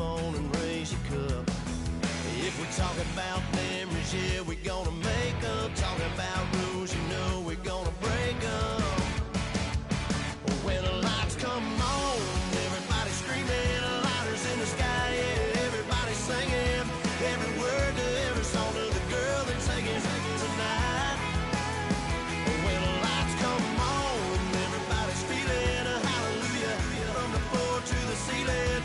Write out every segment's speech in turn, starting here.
on and raise your cup. If we talk about memories, yeah, we're gonna make them. Talking about rules, you know we're gonna break them. When the lights come on, everybody screaming, lighters in the sky, yeah, everybody singing, every word to every song to the girl that's singing tonight. When the lights come on, everybody's feeling a hallelujah from the floor to the ceiling.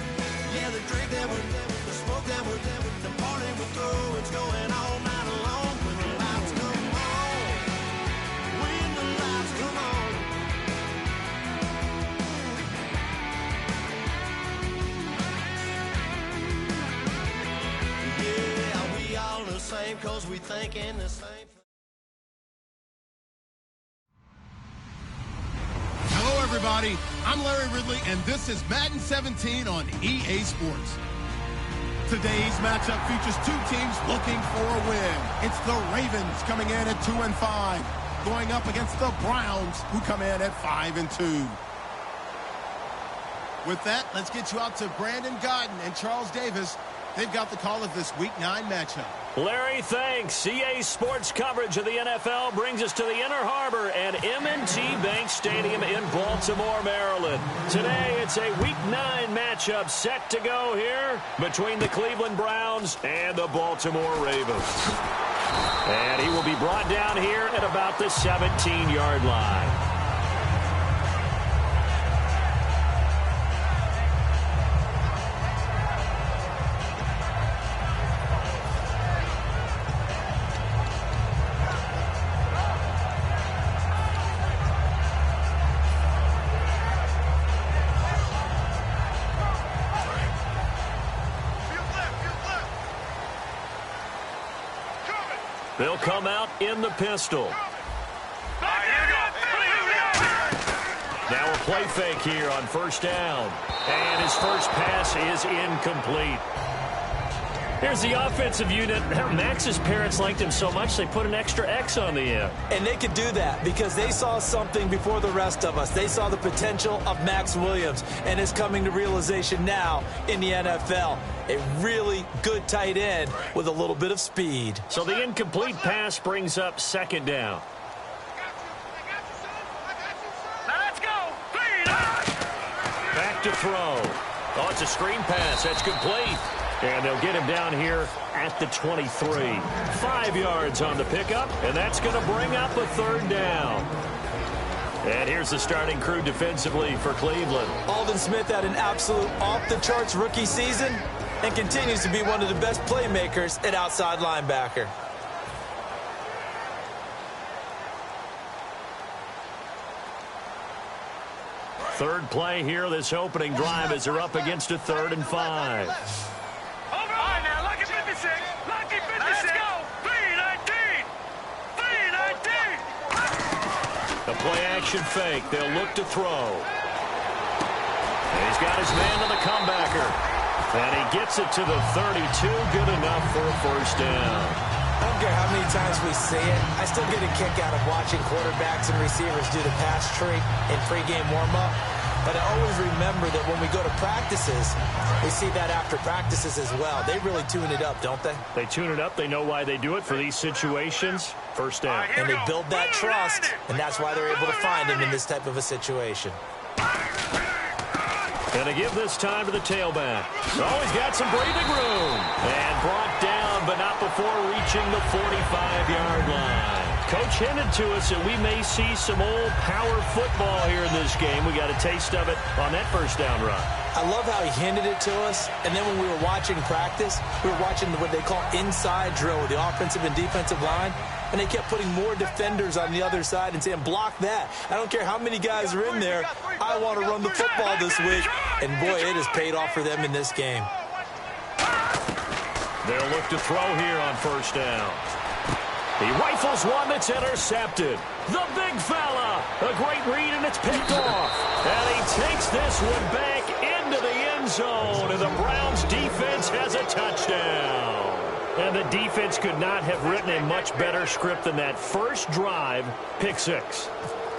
Yeah, the drink that we're, the smoke that we're, the party we're through, it's going all night long. When the lights come on, when the lights come on. Yeah, we all the same, cause we thinking the same. Hello, everybody. I'm Larry Ridley, and this is Madden 17 on EA Sports. Today's matchup features two teams looking for a win. It's the Ravens coming in at 2-5, going up against the Browns, who come in at 5-2. With that, let's get you out to Brandon Godden and Charles Davis. They've got the call of this Week 9 matchup. Larry, thanks. EA Sports coverage of the NFL brings us to the Inner Harbor at M&T Bank Stadium in Baltimore, Maryland. Today, it's a Week 9 matchup set to go here between the Cleveland Browns and the Baltimore Ravens. And he will be brought down here at about the 17-yard line. They'll come out in the pistol. Now a play fake here on first down. And his first pass is incomplete. Here's the offensive unit. Max's parents liked him so much they put an extra X on the end. And they could do that because they saw something before the rest of us. They saw the potential of Max Williams, and it's coming to realization now in the NFL. A really good tight end with a little bit of speed. So the incomplete pass brings up second down. Let's go. Back to throw. Oh, it's a screen pass. That's complete. And they'll get him down here at the 23. 5 yards on the pickup, and that's going to bring up a third down. And here's the starting crew defensively for Cleveland. Aldon Smith had an absolute off-the-charts rookie season and continues to be one of the best playmakers at outside linebacker. Third play here, this opening drive, as they're up against a 3rd and 5. Lucky 56. Let's go. 3-19. 3-19. The play action fake. They'll look to throw. And he's got his man to the comebacker. And he gets it to the 32. Good enough for a first down. I don't care how many times we see it. I still get a kick out of watching quarterbacks and receivers do the pass trick in pregame warm-up. But I always remember that when we go to practices, we see that after practices as well. They really tune it up, don't they? They tune it up. They know why they do it for these situations. First down. And they build that trust, and that's why they're able to find him in this type of a situation. And they give this time to the tailback. Oh, he's got some breathing room. And brought down, but not before reaching the 45-yard line. Coach hinted to us that we may see some old power football here in this game. We got a taste of it on that first down run. I love how he hinted it to us. And then when we were watching practice, we were watching what they call inside drill with the offensive and defensive line. And they kept putting more defenders on the other side and saying, block that. I don't care how many guys are in there. I want to run the football this week. And, boy, it has paid off for them in this game. They'll look to throw here on first down. He rifles one that's intercepted. The big fella. A great read, and it's picked off. And he takes this one back into the end zone. And the Browns defense has a touchdown. And the defense could not have written a much better script than that first drive, pick six.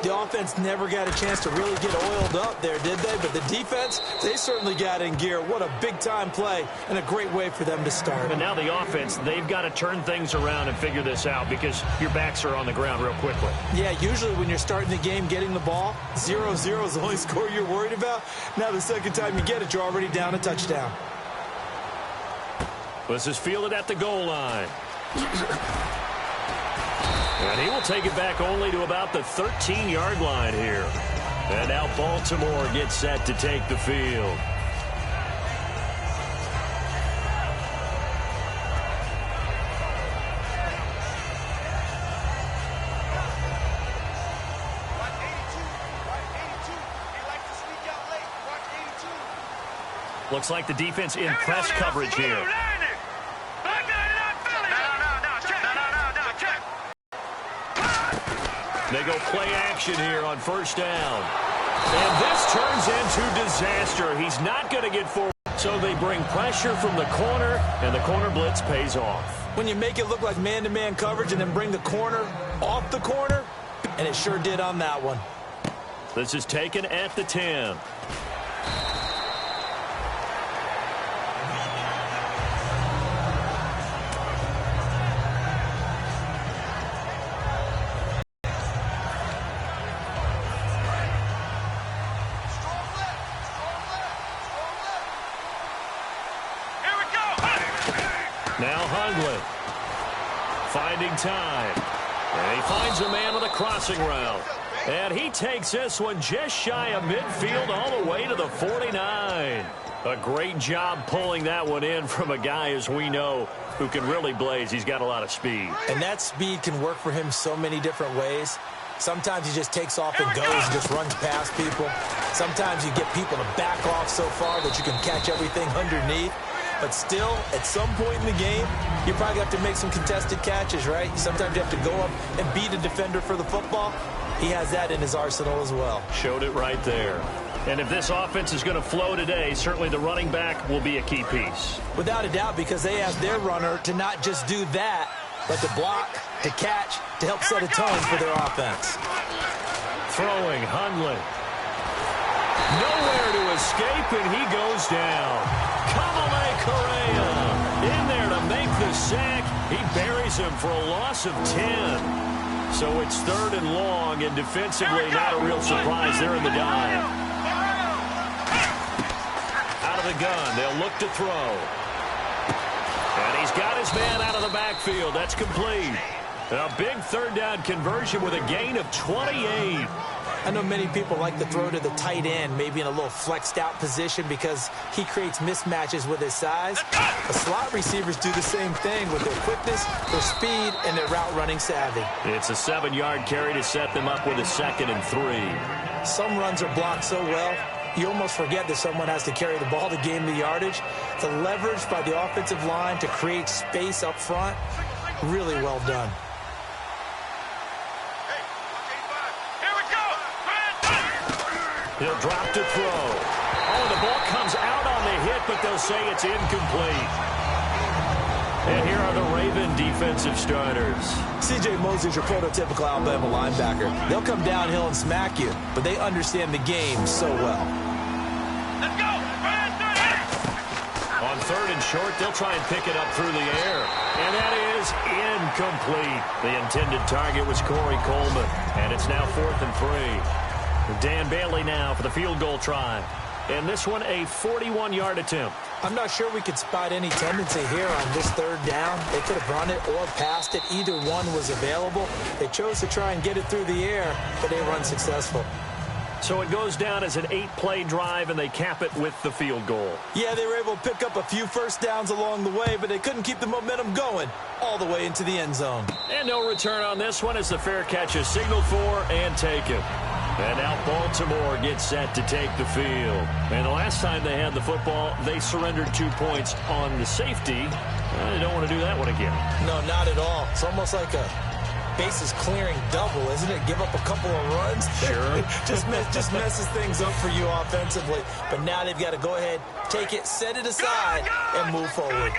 The offense never got a chance to really get oiled up there, did they? But the defense, they certainly got in gear. What a big-time play and a great way for them to start. But now the offense, they've got to turn things around and figure this out because your backs are on the ground real quickly. Yeah, usually when you're starting the game getting the ball, 0-0 is the only score you're worried about. Now the second time you get it, you're already down a touchdown. This is fielded at the goal line. And he will take it back only to about the 13-yard line here. And now Baltimore gets set to take the field. Looks like the defense in press coverage here. They go play action here on first down. And this turns into disaster. He's not going to get forward. So they bring pressure from the corner, and the corner blitz pays off. When you make it look like man-to-man coverage and then bring the corner off the corner, and it sure did on that one. This is taken at the 10. Now Hundley finding time. And he finds a man with a crossing route. And he takes this one just shy of midfield all the way to the 49. A great job pulling that one in from a guy, as we know, who can really blaze. He's got a lot of speed. And that speed can work for him so many different ways. Sometimes he just takes off and goes and just runs past people. Sometimes you get people to back off so far that you can catch everything underneath. But still, at some point in the game, you probably have to make some contested catches, right? Sometimes you have to go up and beat a defender for the football. He has that in his arsenal as well. Showed it right there. And if this offense is going to flow today, certainly the running back will be a key piece. Without a doubt, because they ask their runner to not just do that, but to block, to catch, to help set a tone for their offense. Throwing, Hundley. Nowhere to escape, and he goes down. Kamale Correa in there to make the sack. He buries him for a loss of 10. So it's 3rd and long, and defensively not a real surprise. They're in the dime. Out of the gun, they'll look to throw. And he's got his man out of the backfield. That's complete. A big 3rd down conversion with a gain of 28. I know many people like to throw to the tight end, maybe in a little flexed out position because he creates mismatches with his size. The slot receivers do the same thing with their quickness, their speed, and their route running savvy. It's a 7-yard carry to set them up with a 2nd and 3. Some runs are blocked so well, you almost forget that someone has to carry the ball to gain the yardage. The leverage by the offensive line to create space up front, really well done. He'll drop to throw. Oh, the ball comes out on the hit, but they'll say it's incomplete. And here are the Raven defensive starters. C.J. Mosley's your prototypical Alabama linebacker. They'll come downhill and smack you, but they understand the game so well. Let's go! On 3rd and short, they'll try and pick it up through the air. And that is incomplete. The intended target was Corey Coleman. And it's now 4th and 3. Dan Bailey now for the field goal try. And this one a 41-yard attempt. I'm not sure we could spot any tendency here on this 3rd down. They could have run it or passed it. Either one was available. They chose to try and get it through the air, but they were unsuccessful. So it goes down as an 8-play drive, and they cap it with the field goal. Yeah, they were able to pick up a few first downs along the way, but they couldn't keep the momentum going all the way into the end zone. And no return on this one as the fair catch is signaled for and taken. And now Baltimore gets set to take the field. And the last time they had the football, they surrendered 2 points on the safety. They don't want to do that one again. No, not at all. It's almost like a bases clearing double, isn't it? Give up a couple of runs. Sure. just messes things up for you offensively. But now they've got to go ahead, take it, set it aside, and move forward.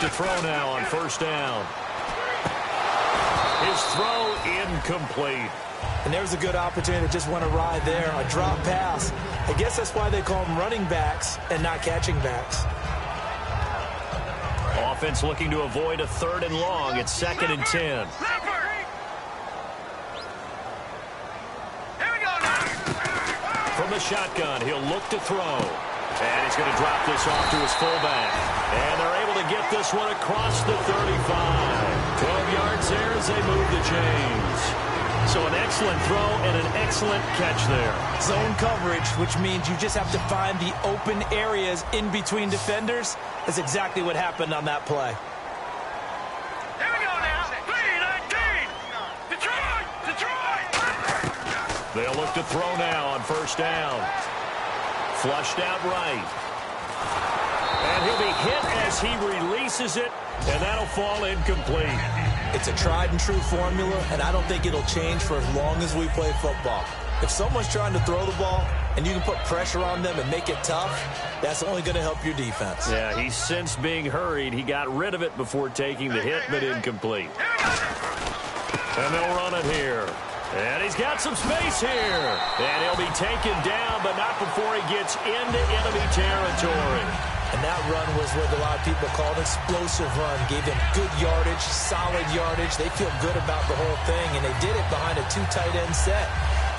To to throw now on first down. His throw incomplete. And there's a good opportunity to just want to ride there. A drop pass. I guess that's why they call them running backs and not catching backs. Offense looking to avoid a 3rd and long. It's 2nd and 10. From the shotgun, he'll look to throw. And he's going to drop this off to his fullback. And they're able to get this one across the 35. 12 yards there as they move the chains. So an excellent throw and an excellent catch there. Zone coverage, which means you just have to find the open areas in between defenders. That's exactly what happened on that play. Here we go now. 3-19. Detroit. They'll look to throw now on first down. Flushed out right. And he'll be hit as he releases it, and that'll fall incomplete. It's a tried-and-true formula, and I don't think it'll change for as long as we play football. If someone's trying to throw the ball and you can put pressure on them and make it tough, that's only going to help your defense. Yeah, he's since being hurried. He got rid of it before taking the hit, but incomplete. And they'll run it here. And he's got some space here. And he'll be taken down, but not before he gets into enemy territory. And that run was what a lot of people call an explosive run. Gave them good yardage, solid yardage. They feel good about the whole thing, and they did it behind a 2 tight end set.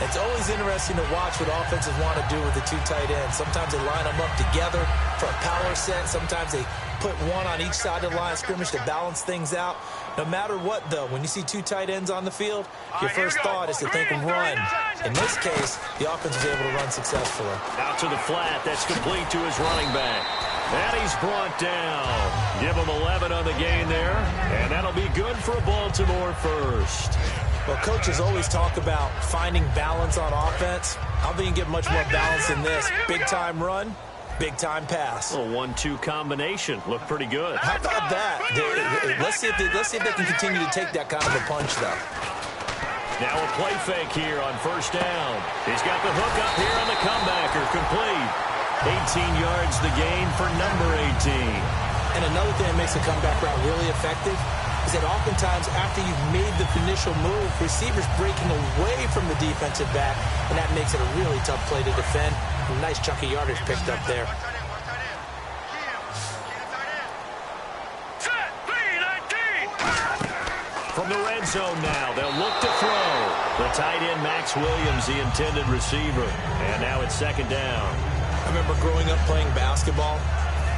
It's always interesting to watch what offenses want to do with the 2 tight ends. Sometimes they line them up together for a power set. Sometimes they put one on each side of the line of scrimmage to balance things out. No matter what, though, when you see 2 tight ends on the field, your first thought is to think run. In this case, the offense was able to run successfully. Out to the flat. That's complete to his running back. And he's brought down. Give him 11 on the gain there. And that'll be good for a Baltimore first. Well, coaches always talk about finding balance on offense. I don't think you can get much more balance than this. Big-time run, big-time pass. A 1-2 combination. Looked pretty good. How about that? Let's see if they can continue to take that kind of a punch, though. Now a play fake here on first down. He's got the hook up here on the comebacker. Complete. 18 yards the gain for number 18. And another thing that makes the comeback route really effective is that oftentimes after you've made the initial move, receivers breaking away from the defensive back, and that makes it a really tough play to defend. A nice chunk of yardage picked up there. From the red zone now, they'll look to throw. The tight end, Max Williams, the intended receiver. And now it's 2nd down. I remember growing up playing basketball.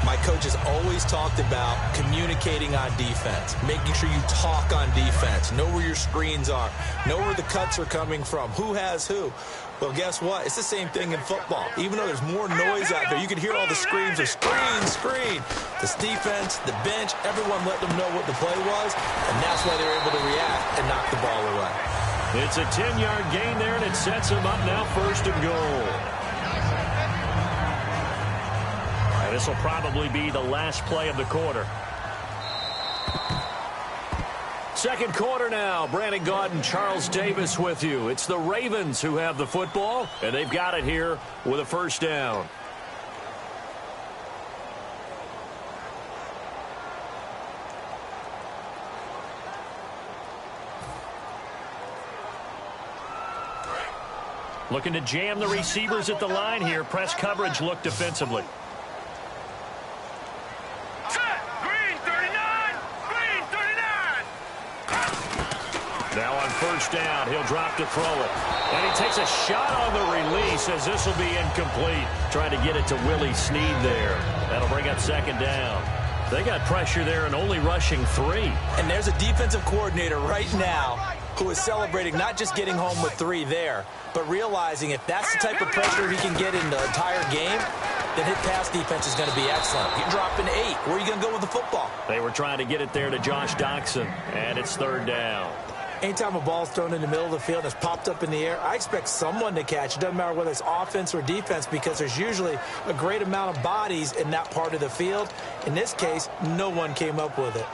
My coaches always talked about communicating on defense, making sure you talk on defense, know where your screens are, know where the cuts are coming from, who has who. Well, guess what? It's the same thing in football. Even though there's more noise out there, you can hear all the screams of screen, screen. This defense, the bench, everyone let them know what the play was, and that's why they're able to react and knock the ball away. It's a 10-yard gain there, and it sets them up now 1st and goal. This will probably be the last play of the quarter. 2nd quarter now. Brandon Gaudin, Charles Davis with you. It's the Ravens who have the football, and they've got it here with a first down. Looking to jam the receivers at the line here. Press coverage look defensively. Now on first down, he'll drop to throw it. And he takes a shot on the release as this will be incomplete. Trying to get it to Willie Snead there. That'll bring up 2nd down. They got pressure there and only rushing 3. And there's a defensive coordinator right now who is celebrating not just getting home with 3 there, but realizing if that's the type of pressure he can get in the entire game, then his pass defense is going to be excellent. You're dropping 8. Where are you going to go with the football? They were trying to get it there to Josh Doxson, and it's 3rd down. Anytime a ball's thrown in the middle of the field and it's popped up in the air, I expect someone to catch. It doesn't matter whether it's offense or defense because there's usually a great amount of bodies in that part of the field. In this case, no one came up with it.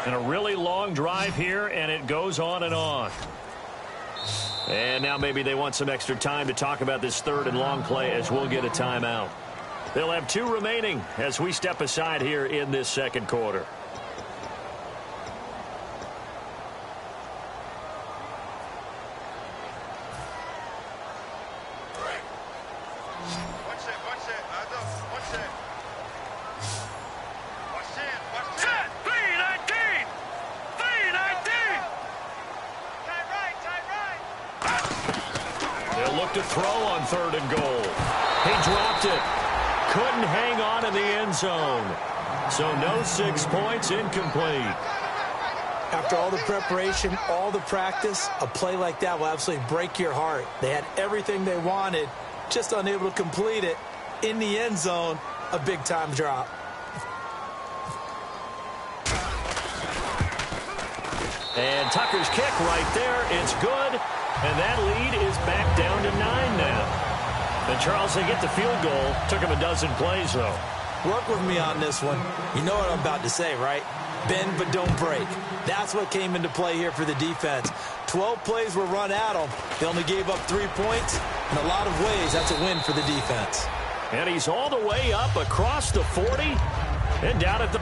And a really long drive here, and it goes on and on. And now maybe they want some extra time to talk about this third and long play as we'll get a timeout. They'll have 2 remaining as we step aside here in this second quarter. To throw on 3rd and goal. He dropped it. Couldn't hang on in the end zone. So no 6 points, incomplete. After all the preparation, all the practice, a play like that will absolutely break your heart. They had everything they wanted, just unable to complete it. In the end zone, a big-time drop. And Tucker's kick right there. It's good. And that lead is back down to 9 now. And Charles, they get the field goal. Took him a dozen plays, though. Work with me on this one. You know what I'm about to say, right? Bend but don't break. That's what came into play here for the defense. 12 plays were run at them. They only gave up 3 points. In a lot of ways, that's a win for the defense. And he's all the way up across the 40 and down at the